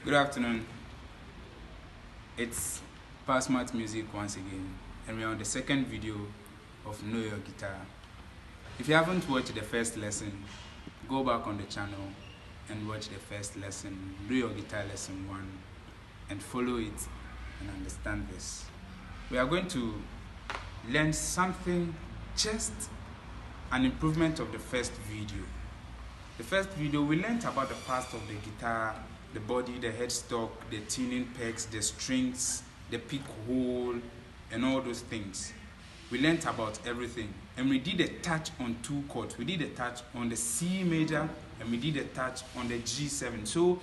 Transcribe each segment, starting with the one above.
Good afternoon. It's PASmart Musick once again, and we're on the second video of Know Your Guitar. If you haven't watched the first lesson, go back on the channel and watch the first lesson, Know Your Guitar Lesson 1, and follow it and understand this. We are going to learn something, just an improvement of the first video. The first video, we learned about the parts of the guitar, the body, the headstock, the tuning pegs, the strings, the pick hole, and all those things. We learned about everything, and we did a touch on two chords. We did a touch on the C major, and we did a touch on the G7. So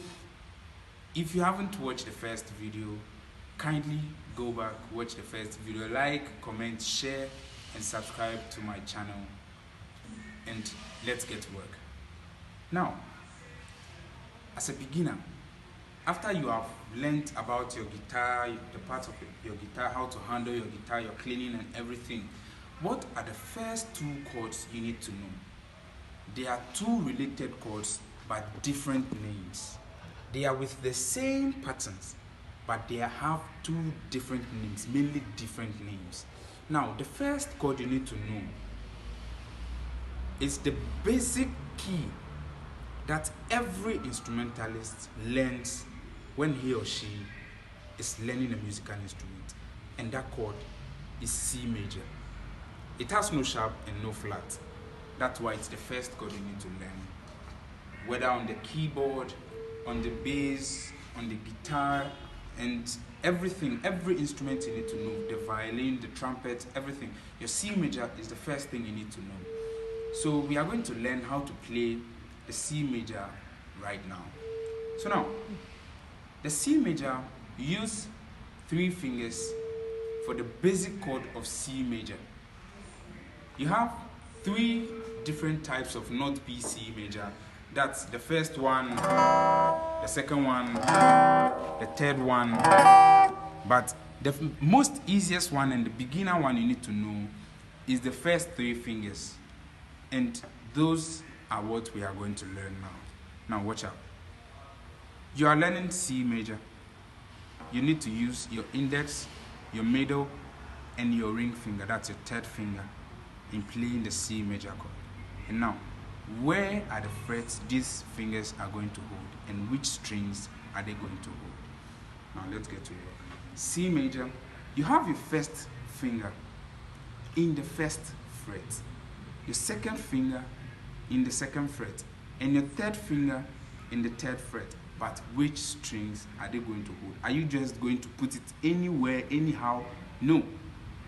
if you haven't watched the first video, kindly go back, watch the first video, like, comment, share, and subscribe to my channel, and let's get to work. Now, as a beginner, after you have learned about your guitar, the parts of your guitar, how to handle your guitar, your cleaning and everything, what are the first two chords you need to know? They are two related chords but different names. They are with the same patterns, but they have two different names, mainly different names. Now, the first chord you need to know is the basic key that every instrumentalist learns when he or she is learning a musical instrument, and that chord is C major. It has no sharp and no flat. That's why it's the first chord you need to learn. Whether on the keyboard, on the bass, on the guitar, and everything, every instrument you need to know, the violin, the trumpet, everything. Your C major is the first thing you need to know. So we are going to learn how to play the C major right now. So now, the C major, use 3 fingers for the basic chord of C major. You have 3 different types of not B C major. That's the first one, the second one, the third one. But the most easiest one and the beginner one you need to know is the first 3 fingers. And those are what we are going to learn now. Now watch out. You are learning C major. You need to use your index, your middle, and your ring finger. That's your third finger in playing the C major chord. And now, where are the frets these fingers are going to hold, and which strings are they going to hold? Now let's get to work. C major, you have your first finger in the first fret, your second finger in the second fret, and your third finger in the third fret. But which strings are they going to hold? Are you just going to put it anywhere, anyhow? No,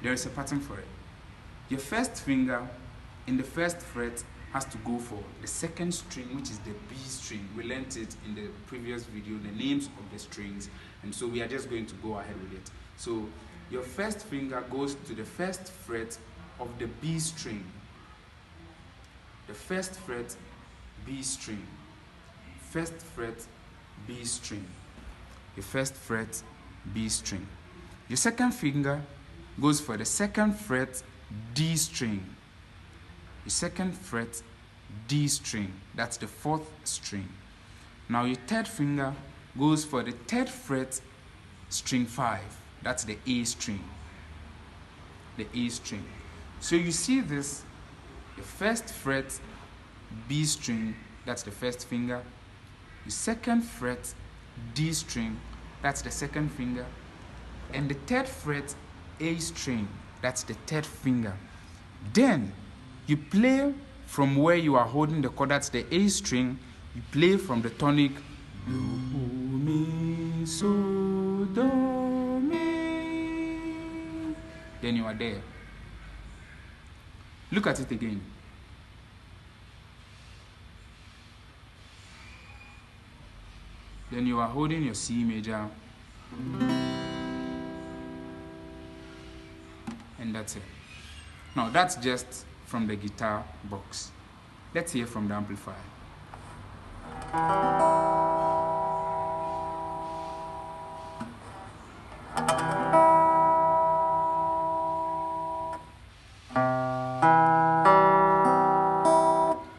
there is a pattern for it. Your first finger in the first fret has to go for the second string, which is the B string. We learned it in the previous video, the names of the strings, and so we are just going to go ahead with it. So your first finger goes to the first fret of the B string. The first fret, B string. First fret, B string. Your first fret, B string. Your second finger goes for the second fret, D string. Your second fret, D string. That's the 4th string. Now your third finger goes for the third fret, string 5. That's the A string. The A string. So you see this, the first fret, B string, that's the first finger. The second fret, D string, that's the second finger. And the third fret, A string, that's the third finger. Then you play from where you are holding the chord, that's the A string. You play from the tonic, do, mi, so, do, mi. Then you are there. Look at it again. Then you are holding your C major, and that's it. Now that's just from the guitar box. Let's hear from the amplifier.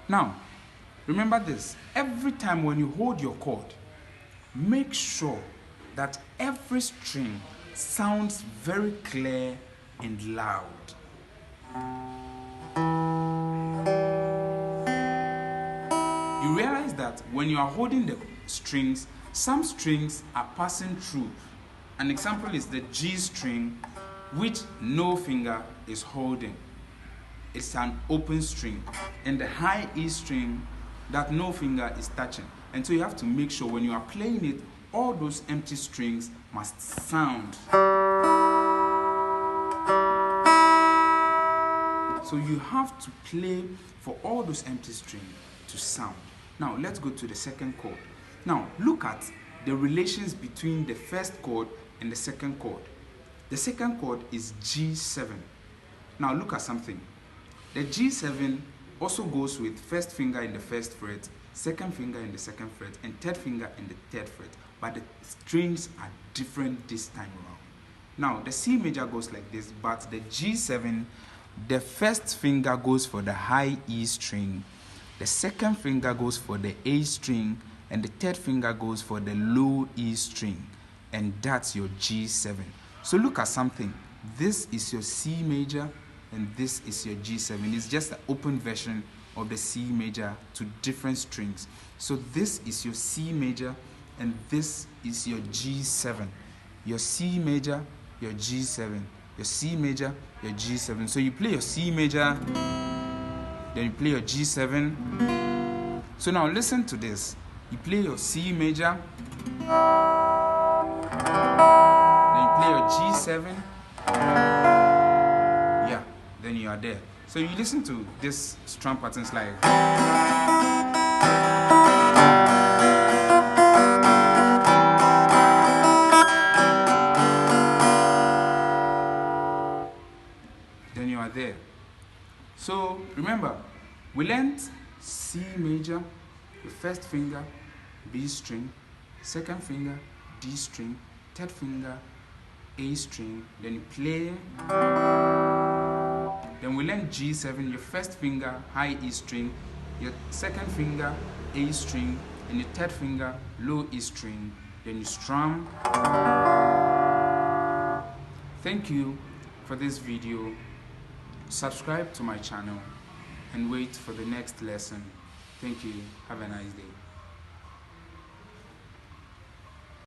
Now, remember this, every time when you hold your chord, make sure that every string sounds very clear and loud. You realize that when you are holding the strings, some strings are passing through. An example is the G string, which no finger is holding. It's an open string. And the high E string that no finger is touching. And so you have to make sure when you are playing it, all those empty strings must sound. So you have to play for all those empty strings to sound. Now let's go to the second chord. Now look at the relations between the first chord and the second chord. The second chord is G7. Now look at something. The G7 also goes with first finger in the first fret, second finger in the second fret, and third finger in the third fret. But the strings are different this time around. Now the C major goes like this, but the G7, the first finger goes for the high E string, the second finger goes for the A string, and the third finger goes for the low E string. And that's your G7. So look at something. This is your C major and this is your G7. It's just an open version of the C major to different strings. So this is your C major and this is your G7. Your C major, your G7. Your C major, your G7. So you play your C major, then you play your G7. So now listen to this. You play your C major, then you play your G7. Yeah, then you are there. So you listen to this strum patterns like. Then you are there. So remember, we learned C major, the first finger, B string, second finger, D string, third finger, A string, then you play. Then we learn G7, your first finger, high E string, your second finger, A string, and your third finger, low E string, then you strum. Thank you for this video. Subscribe to my channel and wait for the next lesson. Thank you. Have a nice day.